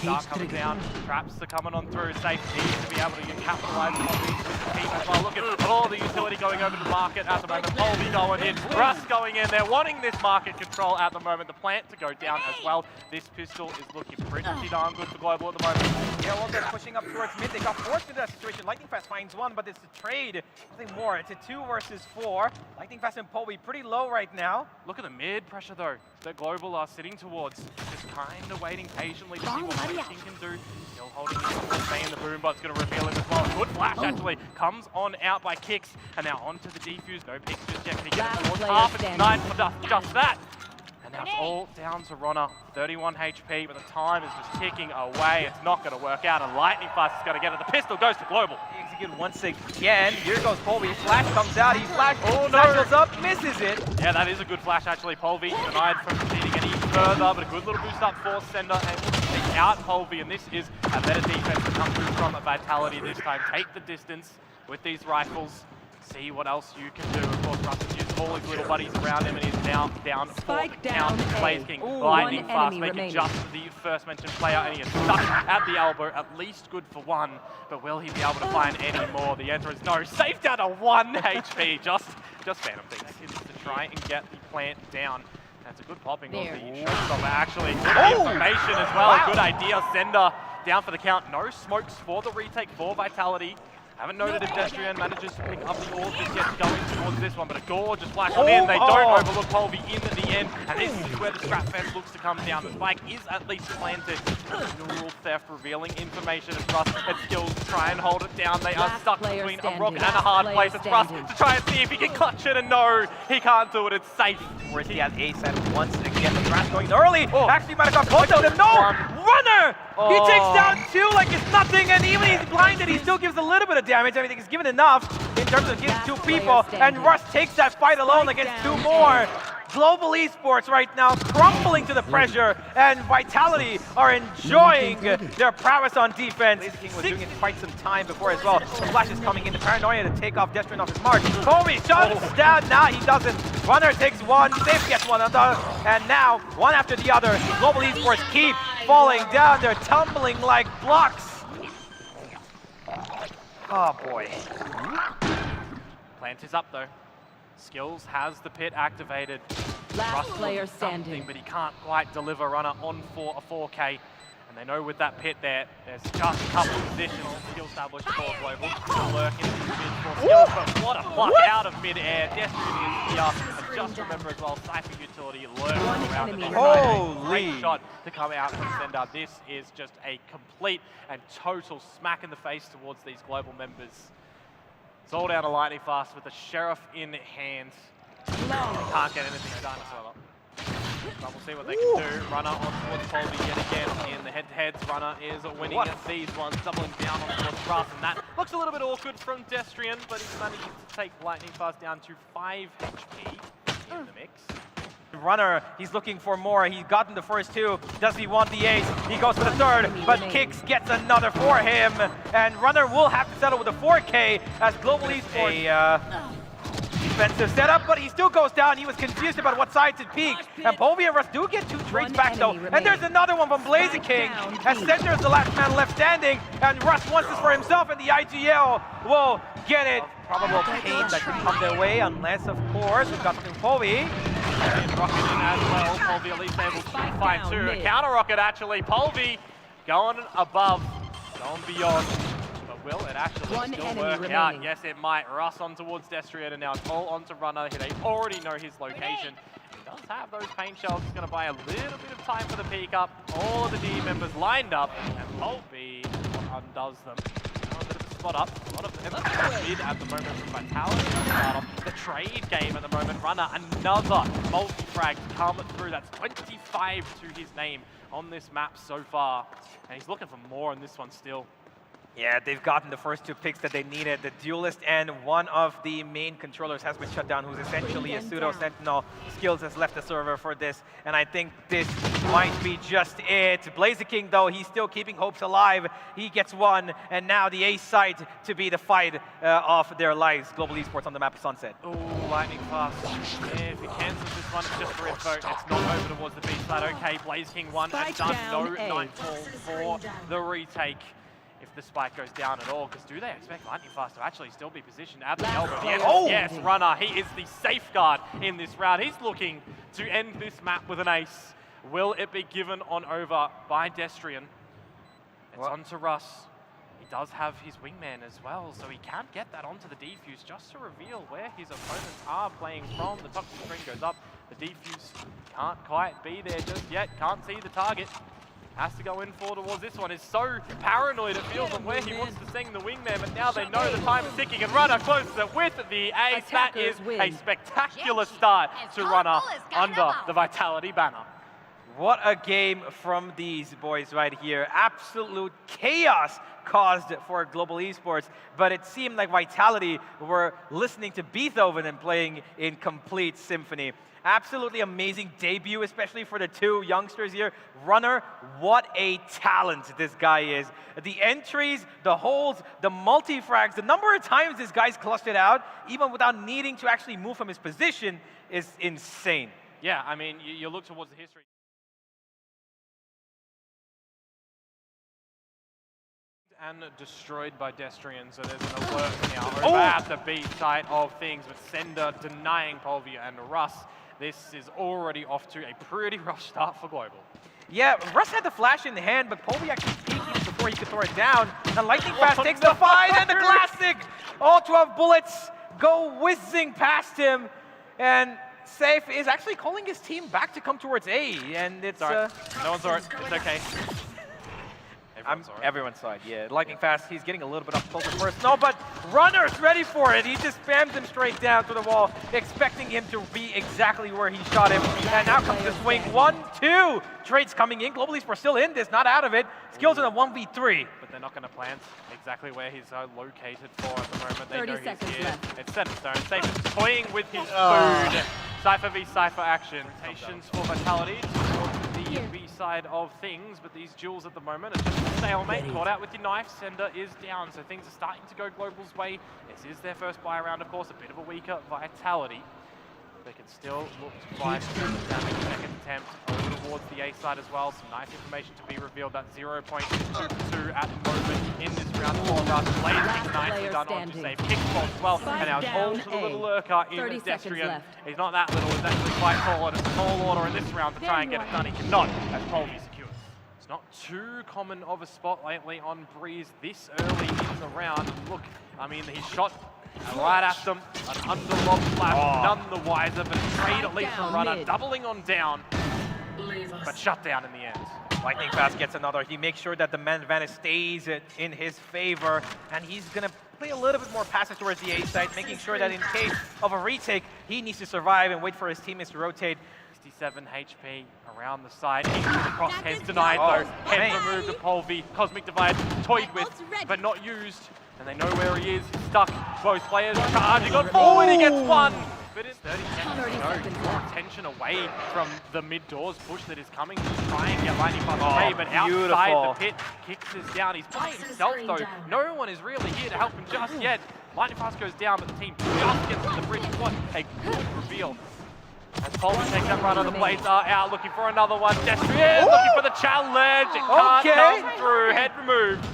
Start coming down, traps are coming on through. Sayf needs to be able to capitalize on these team as well. Look at all the utility going over to the market at the moment. Polvi going in, Russ going in. They're wanting this market control at the moment. The plant to go down as well. This pistol is looking pretty darn good for Global at the moment. Yeah, well, they're pushing up towards mid. They got forced into that situation. Lightningfast finds one, but it's a trade. Nothing more. It's a 2 versus 4. Lightningfast and Polvi pretty low right now. Look at the mid pressure though that Global are sitting towards. Just kind of waiting patiently to see what King can do. Still holding in the boom, but it's going to reveal him as well. Good flash actually comes on out by Kicks, and now onto the defuse. No picks just yet. Can he get towards half? It's 9 for just that. And now it's all down to Runner. 31 HP, but the time is just ticking away. It's not going to work out, and Lightningfast is going to get it. The pistol goes to Global. Execute once again. Here goes Polvi. Flash comes out. He flashes. Oh no! Satchels up, misses it. Yeah, that is a good flash actually. Polvi denied from proceeding any further, but a good little boost up for ceNder, and will take out Polvi. And this is a better defense to come through from Vitality this time. Take the distance with these rifles. See what else you can do. Of course, Russ has used all his little buddies around him, and he's now down 4 down. Blaze King, Lightningfast making just the first mentioned player, and he is stuck at the elbow. At least good for 1, but will he be able to find any more? The answer is no. Sayf down to 1 HP. Just phantom things to try and get the plant down. That's a good popping on the showstopper. Actually, good information as well. Wow. Good idea. ceNder down for the count. No smokes for the retake for Vitality. Haven't noted if Destrian manages to pick up the orb just yet going towards this one, but a gorgeous flash on in. They don't overlook Polvi in at the end, and this is where the scrap fence looks to come down. The spike is at least planted. Neural theft revealing information as Russ and skillZ try and hold it down. They are stuck between a rock and a hard place. It's Russ to try and see if he can clutch it, and no, he can't do it. It's Sayf. Where's he at ace, and once again the Russ going early. Actually might have got caught down. No! Runner! He takes down 2 like it's nothing, and even he's blinded, he still gives a little bit of damage. I mean, he's given enough in terms of getting 2 people, and Russ takes that fight alone against 2 more. Global Esports right now crumbling to the pressure, and Vitality are enjoying their prowess on defense. Blaze King was doing it quite some time before as well. The flash is coming in, the paranoia to take off Destrian off his mark. Polvi shuts down, now he doesn't. Runner takes 1, Sayf gets 1 another, and now one after the other, Global Esports keep falling down. They're tumbling like blocks. Oh boy. Plant is up though. skillZ has the pit activated. Last player standing, but he can't quite deliver. Runner on for a 4K. And they know with that pit there's just a couple of positions skill established for Global. Lurk into the mid for skillZ, but what a pluck out of mid-air. Destrian is here. And just remember as well, Sayf utility lurking around the Holy! Great shot to come out from ceNder. This is just a complete and total smack in the face towards these Global members. It's all down to Lightningfast with the Sheriff in hand. They can't get anything done as well. But we'll see what they can do. Runner on towards Polvi yet again in the head-to-heads. Runner is winning at these ones, doubling down on towards Russ, and that looks a little bit awkward from Destrian, but he's managed to take Lightningfast down to 5 HP in the mix. Runner, he's looking for more. He's gotten the first 2. Does he want the ace? He goes for the 3rd, but Kicks gets another for him. And Runner will have to settle with a 4K as Global Esports. Defensive setup, but he still goes down. He was confused about what side to peek. And Polvi and Russ do get 2 trades back though. And there's another one from Blaze King. As ceNder is the last man left standing. And Russ wants this for himself, and the IGL will get it. Probable pain that could come their way, unless, of course, we've got Polvi. Rocket in as well. Polvi at least able to find 2. A counter rocket actually. Polvi going above, going beyond. Will it actually still work out? Yes, it might. Russ on towards Destrian, and now it's all onto Runner. They already know his location. He does have those paint shells. He's going to buy a little bit of time for the peek up. All of the D members lined up, and Polvi undoes them. A bit of a spot up. A lot of them mid at the moment from Vitality. The trade game at the moment. Runner, another multi-frag come through. That's 25 to his name on this map so far. And he's looking for more on this one still. Yeah, they've gotten the first 2 picks that they needed. The duelist and one of the main controllers has been shut down, who's essentially a pseudo sentinel. skillZ has left the server for this, and I think this might be just it. King, though, he's still keeping hopes alive. He gets one, and now the A side to be the fight of their lives. Global Esports on the map of Sunset. Oh, Lightningfast. Yeah, if he cancels this one, it's just for info. It's not over towards the B side. Okay, King won and done. No Nightfall for the retake. If the spike goes down at all, because do they expect Lightningfast to actually still be positioned at the elbow? Yes, Runner, he is the safeguard in this round. He's looking to end this map with an ace. Will it be given on over by Destrian? It's on to Russ. He does have his wingman as well, so he can get that onto the defuse just to reveal where his opponents are playing from. The toxic screen goes up. The defuse can't quite be there just yet. Can't see the target. Has to go in for towards this one. Is so paranoid, it feels, on where he wants to sing the wingman, but now they know the time is ticking, and Runner closes it with the ace. That is a spectacular start to Runner under the Vitality banner. What a game from these boys right here. Absolute chaos caused for Global Esports, but it seemed like Vitality were listening to Beethoven and playing in complete symphony. Absolutely amazing debut, especially for the two youngsters here. Runner, what a talent this guy is. The entries, the holds, the multi-frags, the number of times this guy's clustered out, even without needing to actually move from his position, is insane. Yeah, I mean, you look towards the history. And destroyed by Destrian, so there's an alert now over at the B side of things, with ceNder denying Polvi and Russ. This is already off to a pretty rough start for Global. Yeah, Russ had the flash in the hand, but Polvi actually peeked before he could throw it down. And Lightningfast takes the fight, and the classic! All 12 bullets go whizzing past him, and Sayf is actually calling his team back to come towards A, and it's... No one's alright, it's okay. Everyone's side, yeah. Lightningfast, he's getting a little bit up close at first. No, but Runner's ready for it. He just spams him straight down to the wall, expecting him to be exactly where he shot him. And now comes the swing. 1-2. Trades coming in. Global Esports still in this, not out of it. skillZ in a 1v3. But they're not going to plant exactly where he's located for at the moment. They know he's here. It's set in stone. Sayf is toying with his food. Cypher v Cypher action. Rotations for Vitality towards the B side of things, but these duels at the moment are just a stalemate. Caught out with your knife. ceNder is down, so things are starting to go Global's way. This is their first buy round, of course, a bit of a weaker Vitality. They can still look to fight the damage second attempt over towards the A side as well. Some nice information to be revealed. That 0 point is 2-2 at the moment in this round for Russ. Blazing nicely done onto Sayf. Kickball as well. And now it's all to the little lurker in Destrian. He's not that little, he's actually quite tall, and it's a tall order in this round to try and get it done. He cannot, as Polvi secures. It's not too common of a spot lately on Breeze this early in the round. And look, I mean, he shot right at them, an underlob flash, none the wiser, but a trade at least from Runner, doubling on down, but shut down in the end. Lightningfast gets another. He makes sure that the man advantage stays in his favor, and he's going to play a little bit more passive towards the A side, making sure that in case of a retake, he needs to survive and wait for his teammates to rotate. 67 HP around the side. Cross heads denied though. Heads removed to Polvi. Cosmic Divide toyed with, but not used. And they know where he is. He's stuck. Both players charging on forward. He gets one. But it's 30 seconds to go. More attention away from the mid-doors push that is coming to try and get Lightningfast away. But outside the pit, kicks this down. He's playing himself though. No one is really here to help him just yet. Lightningfast goes down, but the team just gets to the bridge. What a good reveal. As Polvi takes that run on the blades are out, looking for another one. Destrian looking for the challenge. It can't come through. Head removed.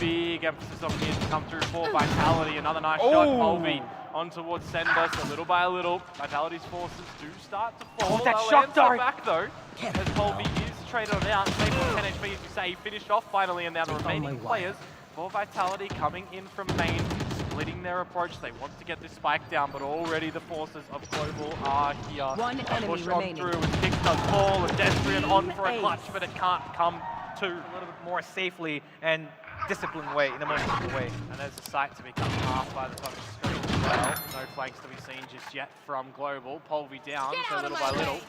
Big emphasis on here to come through for Vitality. Another nice shot. Polvi on towards ceNder. So little by little, Vitality's forces do start to fall. That shock dart back though, as Polvi is traded on out. Same with 10 HP, as you say, finished off finally, and now the remaining players for Vitality coming in from main, splitting their approach. They want to get this spike down, but already the forces of Global are here. One enemy push remaining. on through, and Kick does fall, and Destrian on for a clutch, but it can't come to a little bit more safely and disciplined way, in a more disciplined way. And there's a sight to become half by the top of the screen as well. No flanks to be seen just yet from Global. Polvi down, so little by little.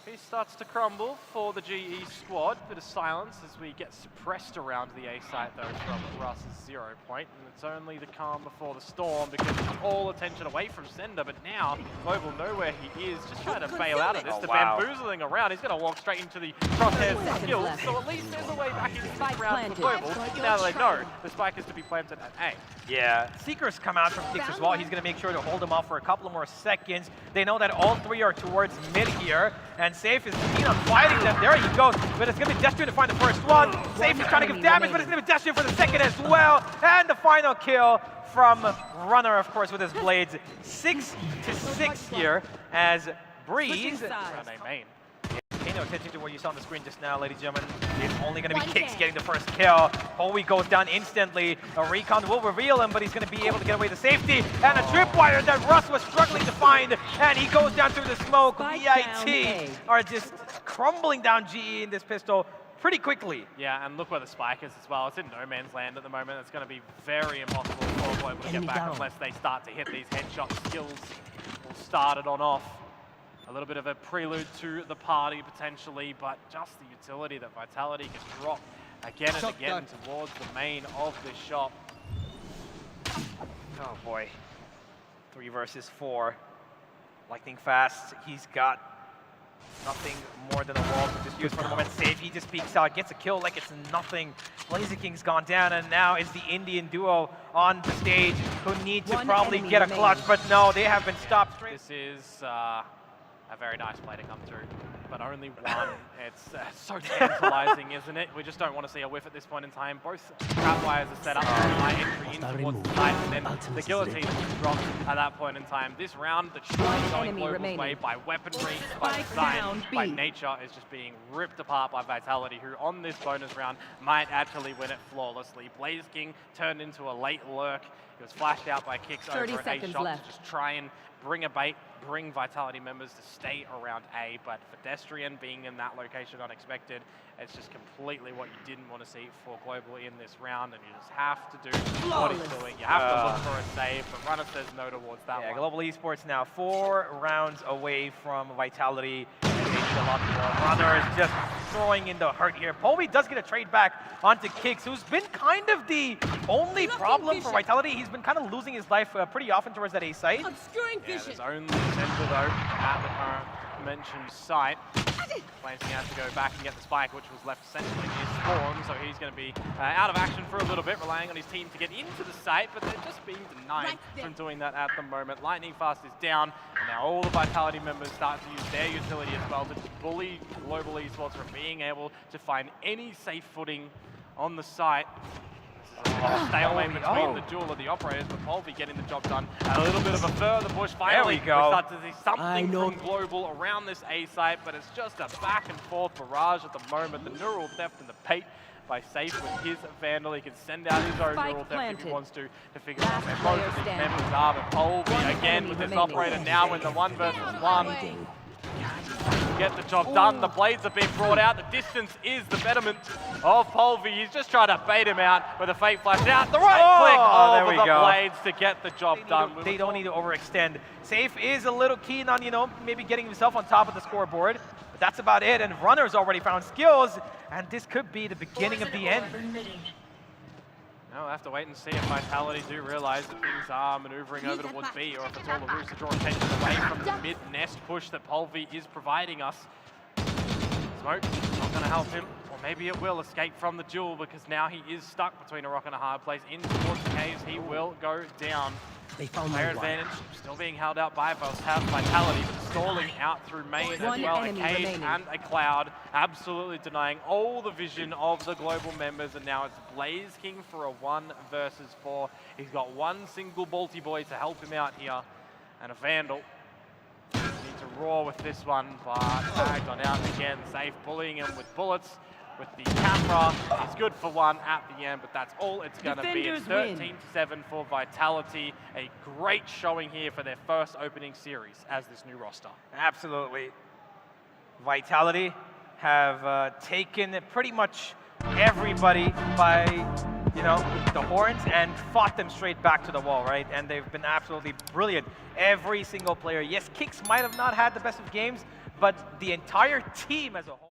He starts to crumble for the GE squad. Bit of silence as we get suppressed around the A site though from Russ's 0 point. And it's only the calm before the storm because it's all attention away from ceNder. But now Global know where he is, just trying to bail out of this. Oh, the wow. bamboozling around. He's going to walk straight into the crosshairs of skillZ. So at least there's a way back into the round for Global. Now that they know the spike is to be planted at A. Yeah, Seekers come out from kicks as well. He's going to make sure to hold him off for a couple more seconds. They know that all three are towards mid here, and Sayf is keen on fighting them. There he goes, but it's going to be Destrian to find the first one. Sayf is trying to give damage, but it's going to be Destrian for the second as well. And the final kill from Runner, of course, with his blades. 6-6 here as Breeze. Around A main. Pay no attention to what you saw on the screen just now, ladies and gentlemen. It's only going to be Kicks getting the first kill. Polvi goes down instantly. A recon will reveal him, but he's going to be able to get away the safety. And a tripwire that Russ was struggling to find. And he goes down through the smoke. VIT are just crumbling down GE in this pistol pretty quickly. Yeah, and look where the spike is as well. It's in no man's land at the moment. It's going to be very impossible for Global to get back unless they start to hit these headshot skills. Will start it on off. A little bit of a prelude to the party potentially, but just the utility that Vitality can drop again and again towards the main of this shop. Oh boy. 3 versus 4. Lightningfast, he's got nothing more than a wall to just use for the moment. Sayf, he just peeks out, gets a kill like it's nothing. BlazingKing's gone down, and now it's the Indian duo on the stage who need to probably get a clutch, but no, they have been stopped straight. This is a very nice play to come through, but only one. It's so tantalizing, isn't it? We just don't want to see a whiff at this point in time. Both trap wires are set up for high entry in towards the side, and then the guillotine is dropped at that point in time. This round, the choice going Global's way by weaponry, by design, by nature, is just being ripped apart by Vitality, who on this bonus round might actually win it flawlessly. BlazingKing turned into a late lurk. He was flashed out by Kicks over an A shot to just try and bring a bait, bring Vitality members to stay around A, but for Destrian being in that location unexpected, it's just completely what you didn't want to see for Global in this round, and you just have to do what he's doing. You have to look for a save, but Runner says no towards that one. Global Esports now 4 rounds away from Vitality. A lot more. Runner is just throwing in the hurt here. Polvi does get a trade back onto Kicks, who's been kind of the only problem for Vitality. He's been kind of losing his life pretty often towards that A site. There's only ceNder though at the current mentioned site. BlazingKing has to go back and get the spike, which was left essentially near spawn, so he's going to be out of action for a little bit, relying on his team to get into the site, but they're just being denied from doing that at the moment. Lightningfast is down, and now all the Vitality members start to use their utility as well to bully Global Esports from being able to find any safe footing on the site. Stalemate between the duel of the operators, but Polvi getting the job done. A little bit of a further push. Finally, we start to see something from Global around this A site, but it's just a back and forth barrage at the moment. The neural theft in the pate by Sayf with his Vandal. He can send out his own neural theft if he wants to figure out where both of these members are. But Polvi again with this operator now in the 1 versus 1. Get the job done. The blades are being brought out. The distance is the betterment of Polvi. He's just trying to bait him out with a fake flash out. The right click over the blades to get the job done. They don't need to overextend. Sayf is a little keen on, maybe getting himself on top of the scoreboard. But that's about it. And Runner's already found skillZ. And this could be the beginning of the end. Now we'll have to wait and see if Vitality do realize that things are maneuvering over towards B, or if it's all the ruse to draw attention away from the mid-nest push that Polvi is providing us. Smoke, not going to help him, or maybe it will escape from the duel, because now he is stuck between a rock and a hard place. In towards the caves, he will go down. Player advantage, still being held out by Vitality, but stalling out through main as well. A cage and a cloud, absolutely denying all the vision of the Global members, and now it's BlazingKing for a 1 versus 4. He's got one single Balti boy to help him out here, and a Vandal. Need to roar with this one, but tagged on out again. Sayf bullying him with bullets. With the camera, he's good for 1 at the end, but that's all it's going to be. It's 13-7 for Vitality. A great showing here for their first opening series as this new roster. Absolutely. Vitality have taken pretty much everybody by, the horns and fought them straight back to the wall, right? And they've been absolutely brilliant. Every single player. Yes, Kicks might have not had the best of games, but the entire team as a whole.